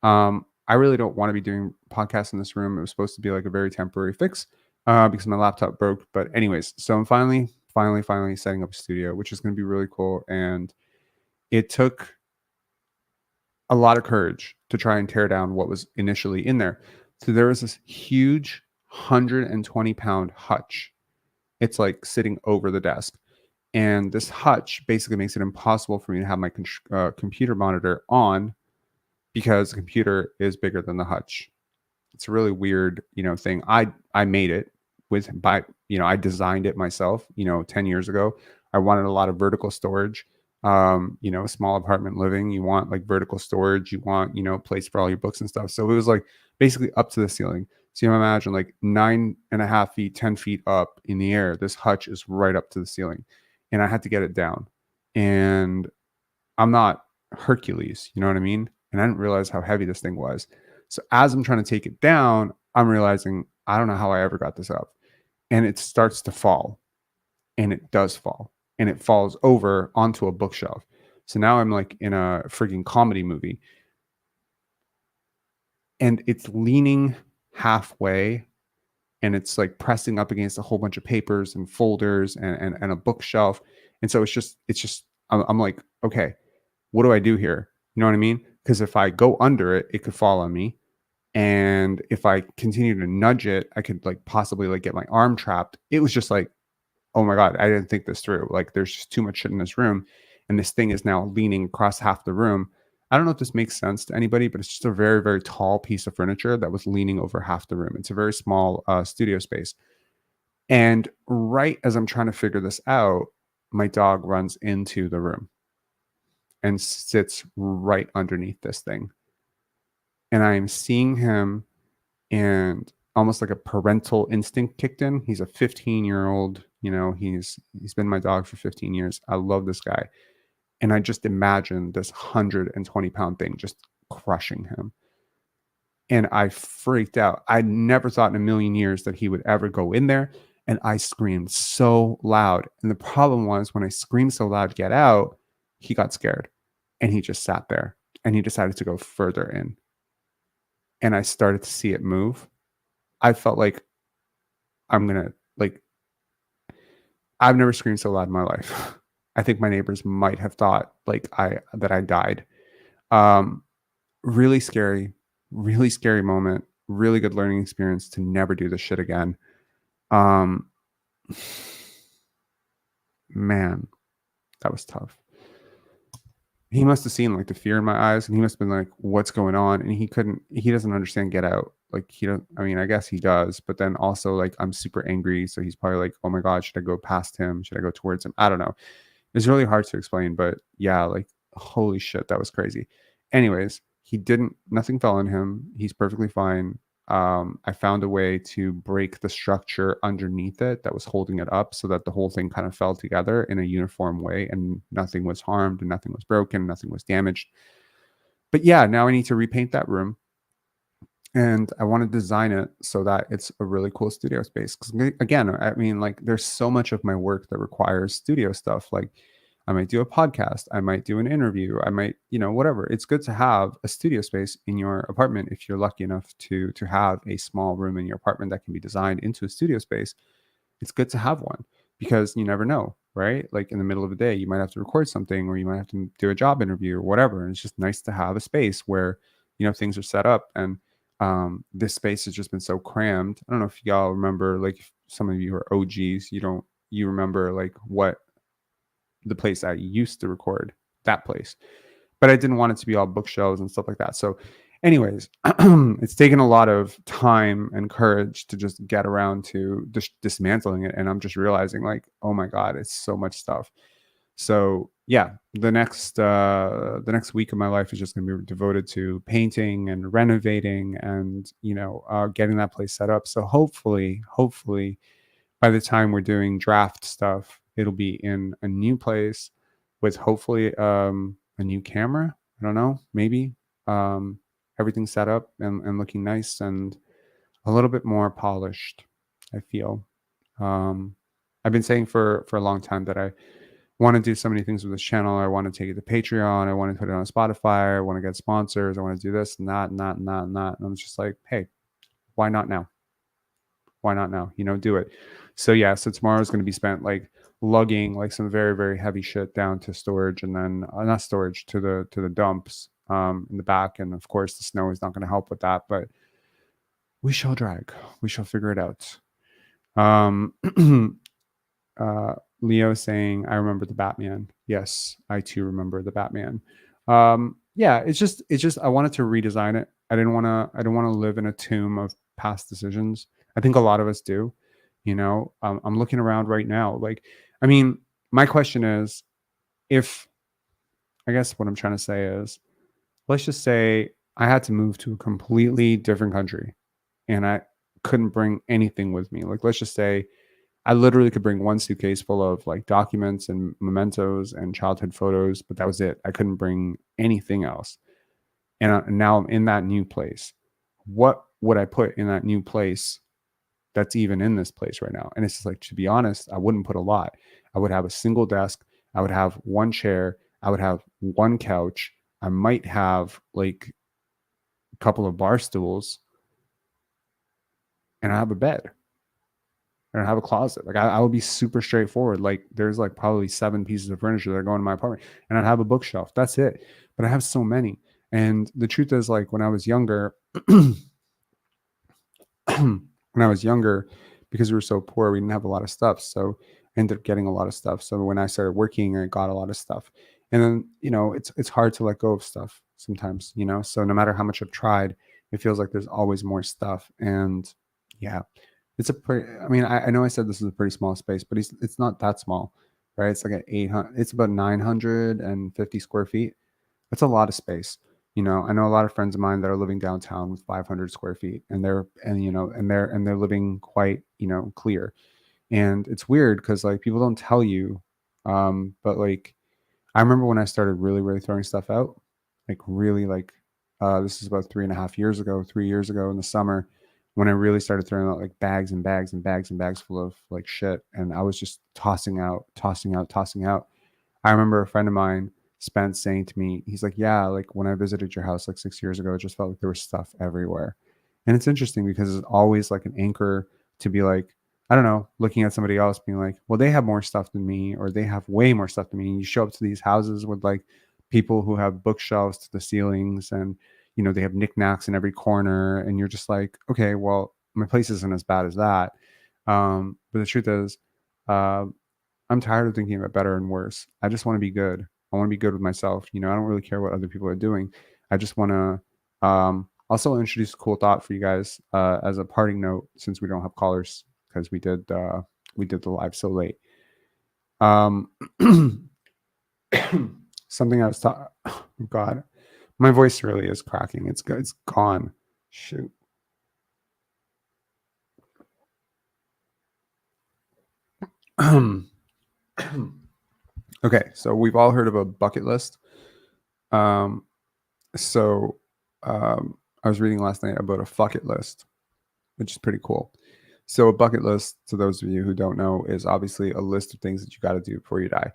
I really don't want to be doing podcasts in this room. It was supposed to be like a very temporary fix because my laptop broke. But anyways, so I'm finally setting up a studio, which is going to be really cool. And it took a lot of courage to try and tear down what was initially in there. So there was this huge 120-pound hutch. It's like sitting over the desk. And this hutch basically makes it impossible for me to have my computer monitor on because the computer is bigger than the hutch. It's a really weird, you know, thing. I made it I designed it myself, 10 years ago. I wanted a lot of vertical storage. A small apartment living, you want like vertical storage, you want, place for all your books and stuff. So it was like basically up to the ceiling. So you imagine like 9.5 feet, 10 feet up in the air, this hutch is right up to the ceiling. And I had to get it down. And I'm not Hercules, you know what I mean? And I didn't realize how heavy this thing was. So as I'm trying to take it down, I'm realizing I don't know how I ever got this up. And it starts to fall. And it does fall. And it falls over onto a bookshelf. So now I'm like in a freaking comedy movie. And it's leaning halfway. And it's like pressing up against a whole bunch of papers and folders and a bookshelf. And so it's just I'm like, okay, what do I do here? You know what I mean? Because if I go under it, it could fall on me. And if I continue to nudge it, I could like possibly like get my arm trapped. It was just like, oh my God, I didn't think this through. Like there's just too much shit in this room. And this thing is now leaning across half the room. I don't know if this makes sense to anybody, but it's just a very, very tall piece of furniture that was leaning over half the room. It's a very small studio space. And right as I'm trying to figure this out, my dog runs into the room. and sits right underneath this thing. And I am seeing him, and almost like a parental instinct kicked in. He's a 15-year-old, he's been my dog for 15 years. I love this guy. And I just imagined this 120-pound thing just crushing him. And I freaked out. I never thought in a million years that he would ever go in there. And I screamed so loud. And the problem was, when I screamed so loud, get out, he got scared. And he just sat there. And he decided to go further in. And I started to see it move. I felt like I've never screamed so loud in my life. I think my neighbors might have thought that I died. Really scary moment. Really good learning experience to never do this shit again. Man, that was tough. He must have seen the fear in my eyes, and he must have been like, what's going on? And he doesn't understand get out. I guess he does, but then also I'm super angry. So he's probably like, oh my God, should I go past him? Should I go towards him? I don't know. It's really hard to explain, but yeah, holy shit, that was crazy. Anyways, nothing fell on him. He's perfectly fine. I found a way to break the structure underneath it that was holding it up, so that the whole thing kind of fell together in a uniform way, and nothing was harmed and nothing was broken, nothing was damaged. But yeah, now I need to repaint that room, and I want to design it so that it's a really cool studio space. Because again, there's so much of my work that requires studio stuff. I might do a podcast, I might do an interview, I might, whatever. It's good to have a studio space in your apartment if you're lucky enough to have a small room in your apartment that can be designed into a studio space. It's good to have one, because you never know, right? In the middle of the day, you might have to record something, or you might have to do a job interview or whatever. And it's just nice to have a space where, things are set up. And this space has just been so crammed. I don't know if y'all remember, if some of you are OGs, you remember what the place I used to record, that place. But I didn't want it to be all bookshelves and stuff like that. So anyways, it's taken a lot of time and courage to just get around to dismantling it. And I'm just realizing oh my God, it's so much stuff. So yeah, the next week of my life is just going to be devoted to painting and renovating and, getting that place set up. So hopefully by the time we're doing draft stuff, it'll be in a new place with hopefully a new camera. I don't know, maybe everything set up and looking nice and a little bit more polished, I feel. I've been saying for a long time that I want to do so many things with this channel. I want to take it to Patreon. I want to put it on Spotify. I want to get sponsors. I want to do this and that and that and that and that. And I'm just like, hey, why not now? Why not now? Do it. So yeah, so tomorrow is going to be spent lugging some very, very heavy shit down to storage, and then not storage, to the dumps in the back. And of course the snow is not going to help with that, but we shall figure it out. Leo saying, I remember the Batman. Yes, I too remember the Batman. Yeah, it's just I wanted to redesign it. I didn't want to live in a tomb of past decisions. I think a lot of us do. I'm looking around right now. My question is, I guess what I'm trying to say is, let's just say I had to move to a completely different country and I couldn't bring anything with me. Let's just say I literally could bring one suitcase full of documents and mementos and childhood photos, but that was it. I couldn't bring anything else. And now I'm in that new place. What would I put in that new place that's even in this place right now? And it's just to be honest, I wouldn't put a lot. I would have a single desk. I would have one chair. I would have one couch. I might have a couple of bar stools, and I have a bed, and I have a closet. I would be super straightforward. There's probably 7 pieces of furniture that are going in my apartment, and I'd have a bookshelf. That's it. But I have so many. And the truth is, when I was younger, because we were so poor, we didn't have a lot of stuff. So I ended up getting a lot of stuff. So when I started working, I got a lot of stuff. And then, it's hard to let go of stuff sometimes, so no matter how much I've tried, it feels like there's always more stuff. And yeah, it's I know I said this is a pretty small space, but it's not that small. right? It's like an 800. It's about 950 square feet. That's a lot of space. You know, I know a lot of friends of mine that are living downtown with 500 square feet, and they're living quite, you know, clear. And it's weird because like people don't tell you, but like I remember when I started really, really throwing stuff out, like really like this is about 3.5 years ago, 3 years ago in the summer, when I really started throwing out like bags and bags and bags and bags full of like shit. And I was just tossing out, tossing out, tossing out. I remember a friend of mine, Spence, saying to me, he's like, yeah, like when I visited your house like 6 years ago, it just felt like there was stuff everywhere. And it's interesting because it's always like an anchor to be like, I don't know, looking at somebody else being like, well, they have more stuff than me, or they have way more stuff than me. And you show up to these houses with like people who have bookshelves to the ceilings and, you know, they have knickknacks in every corner. And you're just like, okay, well, my place isn't as bad as that. But the truth is, uh, I'm tired of thinking about better and worse. I just want to be good. I want to be good with myself. You know, I don't really care what other people are doing. I just want to also introduce a cool thought for you guys as a parting note, since we don't have callers because we did the live so late. Something I was talking. Oh, God, my voice really is cracking. It's good. It's gone. Shoot. Okay, so we've all heard of a bucket list. So I was reading last night about a fuck it list, which is pretty cool. So a bucket list, to those of you who don't know, is obviously a list of things that you got to do before you die.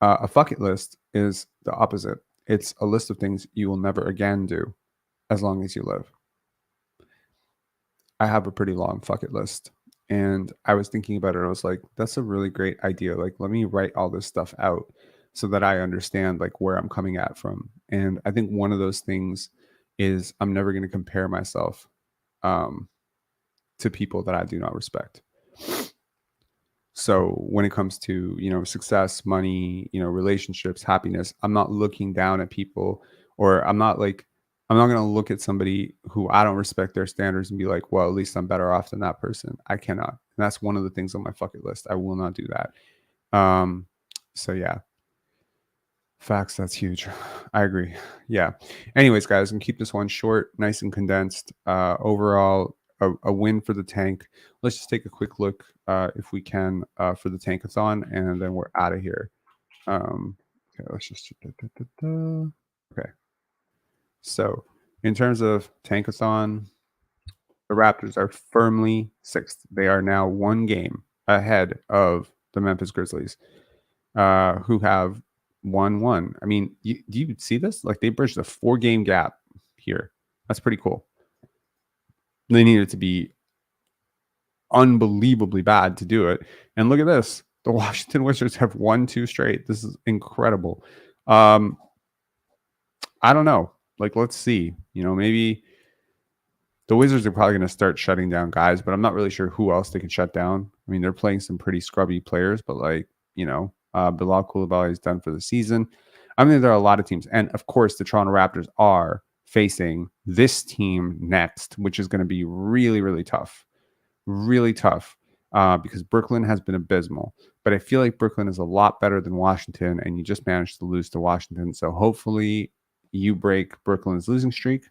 A fuck it list is the opposite. It's a list of things you will never again do as long as you live. I have a pretty long fuck it list. And I was thinking about it. I was like, that's a really great idea. Like, let me write all this stuff out so that I understand like where I'm coming at from. And I think one of those things is I'm never going to compare myself to people that I do not respect. So when it comes to, you know, success, money, you know, relationships, happiness, I'm not looking down at people, or I'm not going to look at somebody who I don't respect their standards and be like, well, at least I'm better off than that person. I cannot. And that's one of the things on my bucket list. I will not do that. So yeah. Facts, that's huge. I agree. Yeah. Anyways, guys, and keep this one short, nice and condensed. Overall, a win for the tank. Let's just take a quick look, if we can, for the tankathon, and then we're out of here. Okay, let's just. Okay. So, in terms of tankathon, the Raptors are firmly sixth. They are now one game ahead of the Memphis Grizzlies, who have 1-1. I mean, do you see this? Like, they bridged a 4-game gap here. That's pretty cool. They needed to be unbelievably bad to do it. And look at this. The Washington Wizards have won 2 straight. This is incredible. I don't know. Like, let's see. You know, maybe the Wizards are probably going to start shutting down guys, but I'm not really sure who else they can shut down. I mean, they're playing some pretty scrubby players, but like, you know, Bilal Coulibaly is done for the season. I mean, there are a lot of teams. And of course, the Toronto Raptors are facing this team next, which is going to be really, really tough. Really tough, because Brooklyn has been abysmal. But I feel like Brooklyn is a lot better than Washington, and you just managed to lose to Washington. So hopefully you break Brooklyn's losing streak.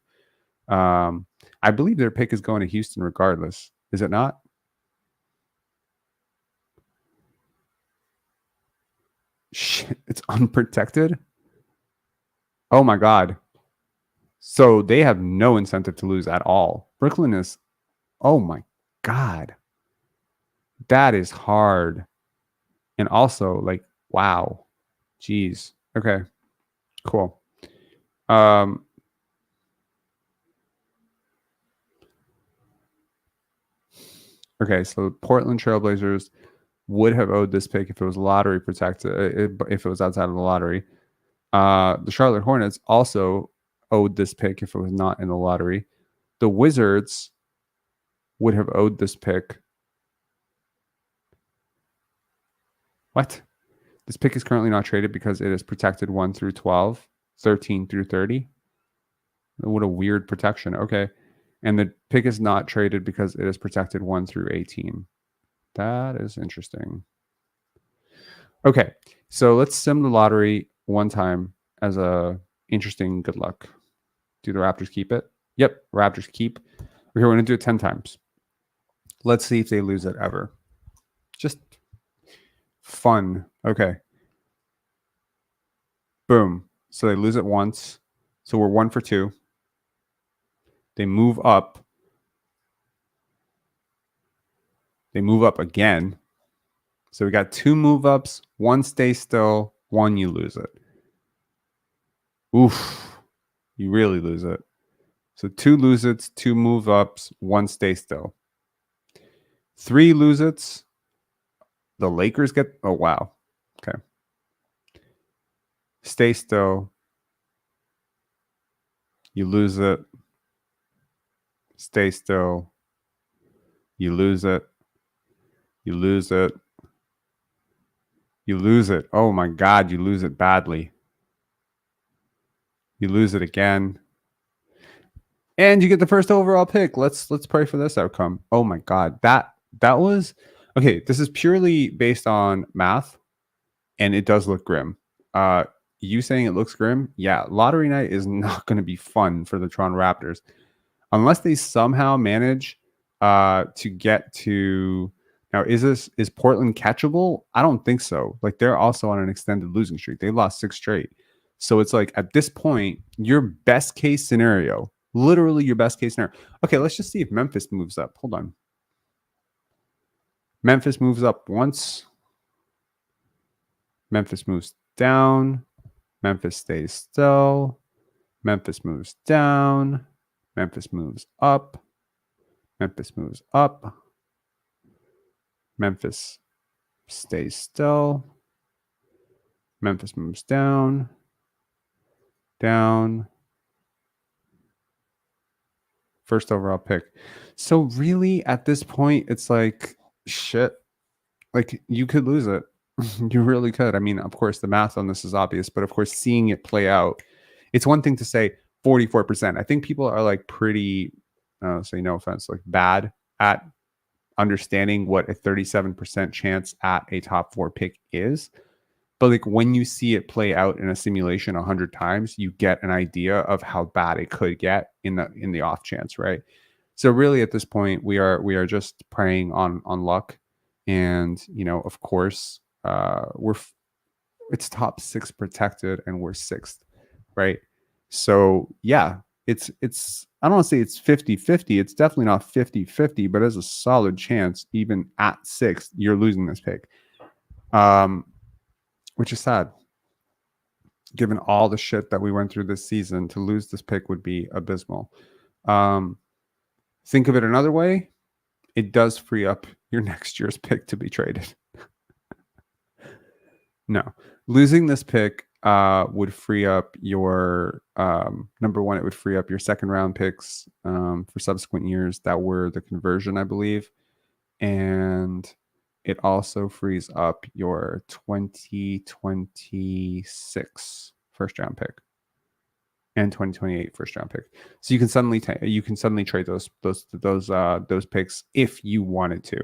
I believe their pick is going to Houston regardless. Is it not? Shit, it's unprotected? Oh my God. So they have no incentive to lose at all. Brooklyn is, oh my God. That is hard. And also, like, wow. Jeez. Okay. Cool. Okay, so Portland Trailblazers would have owed this pick if it was lottery protected, if it was outside of the lottery. The Charlotte Hornets also owed this pick if it was not in the lottery. The Wizards would have owed this pick. What? This pick is currently not traded because it is protected 1 through 12, 13 through 30. What a weird protection. Okay. And the pick is not traded because it is protected 1 through 18. That is interesting. Okay, so let's sim the lottery one time as a interesting good luck. Do the Raptors keep it? Yep, Raptors keep. We're going to do it 10 times. Let's see if they lose it ever. Just fun. Okay. Boom. So they lose it once. So we're 1 for 2. They move up. They move up again. So we got 2 move ups, 1 stay still, 1 you lose it. Oof. You really lose it. So 2 lose it's, 2 move ups, 1 stay still. 3 lose it's. The Lakers get, oh wow. Okay. Stay still. You lose it. Stay still. You lose it. You lose it. You lose it. Oh my God, you lose it badly. You lose it again. And you get the first overall pick. Let's pray for this outcome. Oh my God. That was okay. This is purely based on math, and it does look grim. You saying it looks grim? Yeah, lottery night is not going to be fun for the Toronto Raptors unless they somehow manage to get to. Now, is Portland catchable? I don't think so. Like, they're also on an extended losing streak. They lost 6 straight. So it's like at this point, your best case scenario, literally your best case scenario. Okay, let's just see if Memphis moves up. Hold on. Memphis moves up once. Memphis moves down. Memphis stays still. Memphis moves down. Memphis moves up. Memphis moves up. Memphis stays still. Memphis moves down. Down. First overall pick. So really at this point, it's like, shit. Like, you could lose it. You really could. I mean, of course, the math on this is obvious, but of course, seeing it play out, it's one thing to say 44%. I think people are like pretty, say no offense, like bad at understanding what a 37% chance at a top 4 pick is. But like when you see it play out in a simulation 100 times, you get an idea of how bad it could get in the off chance, right? So really, at this point, we are just preying on luck, and of course, it's top 6 protected, and we're 6th, right? So yeah, it's I don't want to say it's 50-50. It's definitely not 50-50, but there's a solid chance even at 6th you're losing this pick. Which is sad. Given all the shit that we went through this season, to lose this pick would be abysmal. Think of it another way. It does free up your next year's pick to be traded. No. Losing this pick would free up your, number one, it would free up your second round picks for subsequent years that were the conversion, I believe. And it also frees up your 2026 first round pick and 2028 first round pick. So you can suddenly trade those picks if you wanted to,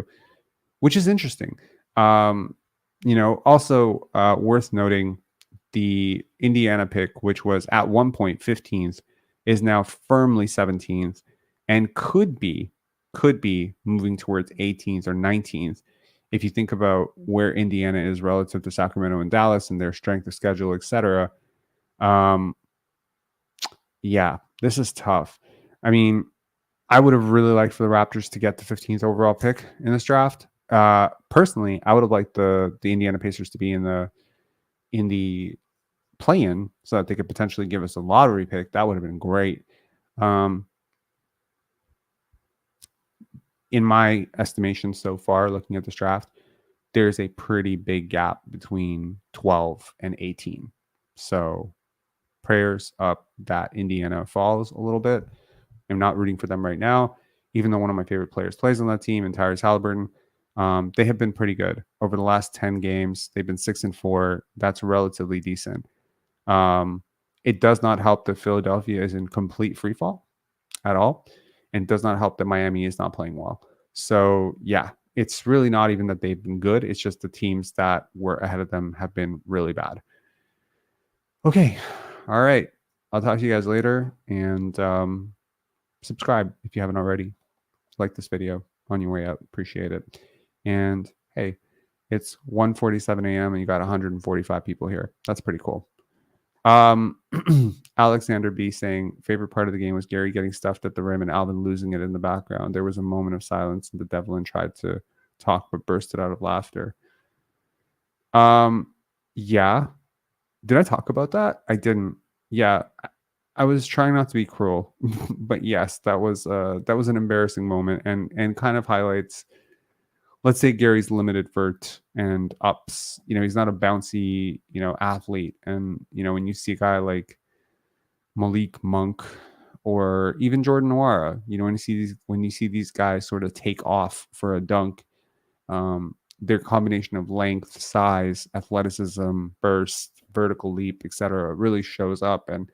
which is interesting. Also worth noting, the Indiana pick, which was at one point 15th, is now firmly 17th and could be moving towards 18th or 19th. If you think about where Indiana is relative to Sacramento and Dallas and their strength of schedule, etc. Yeah, this is tough. I mean, I would have really liked for the Raptors to get the 15th overall pick in this draft. Personally, I would have liked the Indiana Pacers to be in the play-in so that they could potentially give us a lottery pick. That would have been great. In my estimation so far, looking at this draft, there's a pretty big gap between 12 and 18. So prayers up that Indiana falls a little bit. I'm not rooting for them right now, even though one of my favorite players plays on that team, and Tyrese Halliburton. They have been pretty good over the last 10 games. They've been 6-4. That's relatively decent. It does not help that Philadelphia is in complete free fall at all. And it does not help that Miami is not playing well. So yeah, it's really not even that they've been good. It's just the teams that were ahead of them have been really bad. Okay. All right. I'll talk to you guys later, and subscribe if you haven't already. Like this video on your way out. Appreciate it. And hey, it's 1:47 a.m. and you got 145 people here. That's pretty cool. Alexander B saying favorite part of the game was Gary getting stuffed at the rim and Alvin losing it in the background. There was a moment of silence and the Devlin tried to talk but bursted out of laughter. Yeah. Did I talk about that? I didn't. Yeah. I was trying not to be cruel, but yes, that was an embarrassing moment and kind of highlights, let's say, Gary's limited vert and ups. He's not a bouncy, athlete. And, when you see a guy like Malik Monk or even Jordan Nwora, when you see these guys sort of take off for a dunk, their combination of length, size, athleticism, burst, vertical leap, etc., really shows up. And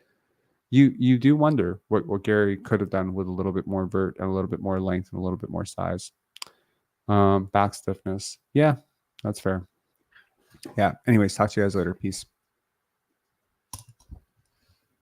you do wonder what Gary could have done with a little bit more vert and a little bit more length and a little bit more size. Back stiffness. Yeah, that's fair. Yeah. Anyways, talk to you guys later. Peace.